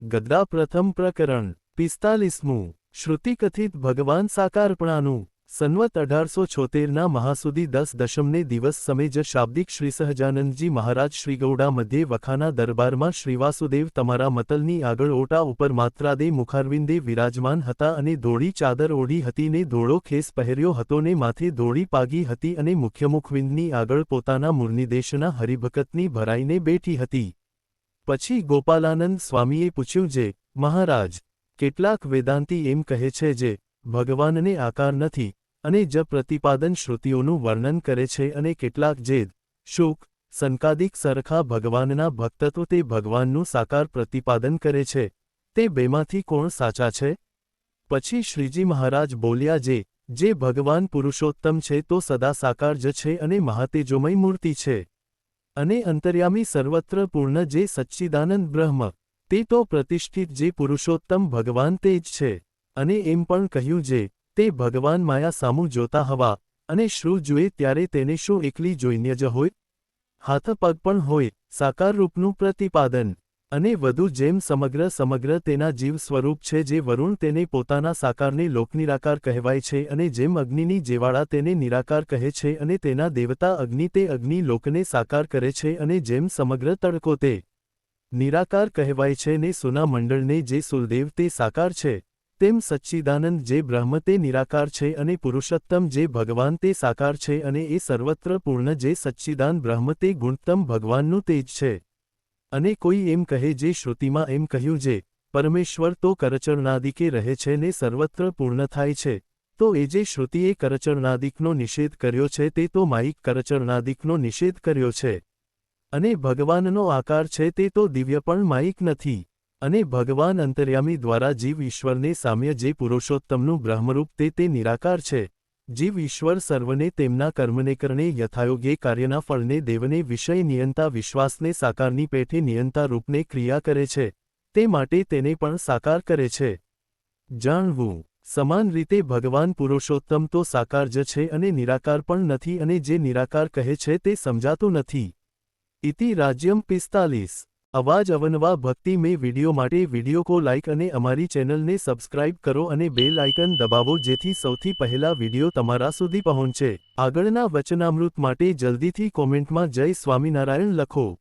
ગદ્દા પ્રથમ પ્રકરણ 45મું શ્રુતિકથિત ભગવાન સાકારપણાનું સંવત 1876ના મહાસુદી 10 દશમને દિવસ સમય જ શાબ્દિક શ્રી સહજાનંદજી મહારાજ શ્રીગૌડા મધ્યે વખાના દરબારમાં શ્રીવાસુદેવ તમારા મતલની આગળ ઓટા ઉપર માત્રાદે મુખારવિંદે વિરાજમાન હતા અને ધોળી ચાદર ઓઢી હતી ને ધોળો ખેસ પહેર્યો હતો ને માથે ધોળી પાગી હતી અને મુખ્યમુખવિંદની આગળ પોતાના મૂળનિદેશના હરિભકતની ભરાઈને બેઠી હતી. પછી ગોપાલાનંદ સ્વામીએ પૂછ્યું, જે મહારાજ, કેટલાક વેદાંતી એમ કહે છે જે ભગવાનને આકાર નથી અને જ પ્રતિપાદન શ્રુતિઓનું વર્ણન કરે છે અને કેટલાક જેદ શુક સંકાદિક સરખા ભગવાનના ભક્ત તો તે ભગવાનનું સાકાર પ્રતિપાદન કરે છે. તે બેમાંથી કોણ સાચા છે? પછી શ્રીજી મહારાજ બોલ્યા, જે ભગવાન પુરુષોત્તમ છે તો સદા સાકાર જ છે અને મહાતેજોમય મૂર્તિ છે અને અંતર્યામી સર્વત્ર પૂર્ણ જે સચ્ચિદાનંદ બ્રહ્મ, તે તો પ્રતિષ્ઠિત જે પુરુષોત્તમ ભગવાન તે જ છે. અને એમ પણ કહ્યું, જે તે ભગવાન માયા સામું જોતા હવા અને શ્રુ જુએ ત્યારે તેને શું એકલી જોઈને જ હોય? હાથ પગ પણ હોય, સાકાર રૂપનું પ્રતિપાદન. અને વધુ જેમ સમગ્ર તેના જીવ સ્વરૂપ છે જે વરુણ તેને પોતાના સાકારને લોકનિરાકાર કહેવાય છે અને જેમ અગ્નિની જેવાળા તેને નિરાકાર કહે છે અને તેના દેવતા અગ્નિ તે અગ્નિ લોકને સાકાર કરે છે અને જેમ સમગ્ર તડકો તે નિરાકાર કહેવાય છે ને સુના મંડળને જે સુલદેવ તે સાકાર છે, તેમ સચ્ચિદાનંદ જે બ્રહ્મ તે નિરાકાર છે અને પુરુષોત્તમ જે ભગવાન તે સાકાર છે અને એ સર્વત્ર પૂર્ણ જે સચ્ચિદાન બ્રહ્મ તે ગુણતમ ભગવાનનું તેજ છે. અને કોઈ એમ કહે જે શ્રુતિમાં એમ કહ્યું, જે પરમેશ્વર તો કરચરણાદિકે રહે છે ને સર્વત્ર પૂર્ણ થાય છે, તો એ જે શ્રુતિએ કરચરણાદિકનો નિષેધ કર્યો છે તે તો માયિક કરચરણાદિકનો નિષેધ કર્યો છે. અને ભગવાનનો આકાર છે તે તો દિવ્ય પણ માયિક નથી. અને ભગવાન અંતર્યામી દ્વારા જીવ ઈશ્વરને સામ્ય જે પુરુષોત્તમનું બ્રહ્મરૂપ તે નિરાકાર છે. જીવ ઈશ્વર સર્વને તેમના કર્મને કરણે યથાયોગ્ય કાર્યના ફળને દેવને વિષય નિયંતા વિશ્વાસને સાકારની પેઠે નિયંતા રૂપને ક્રિયા કરે છે, તે માટે તેને પણ સાકાર કરે છે. જાણવું. સમાન રીતે ભગવાન પુરુષોત્તમ તો સાકાર જ છે અને નિરાકાર પણ નથી અને જે નિરાકાર કહે છે તે સમજાતું નથી. ઇતિ રાજ્યમ 45. અવાજ અવનવા ભક્તિ મેં વિડિયો માટે વિડિયો કો લાઇક અને અમારી ચેનલને સબસ્ક્રાઇબ કરો અને બેલ આઇકન દબાવો જેથી સૌથી પહેલા વિડિયો તમારા સુધી પહોંચે. આગળના વચનામૃત માટે જલ્દીથી કોમેન્ટમાં જય સ્વામિનારાયણ લખો.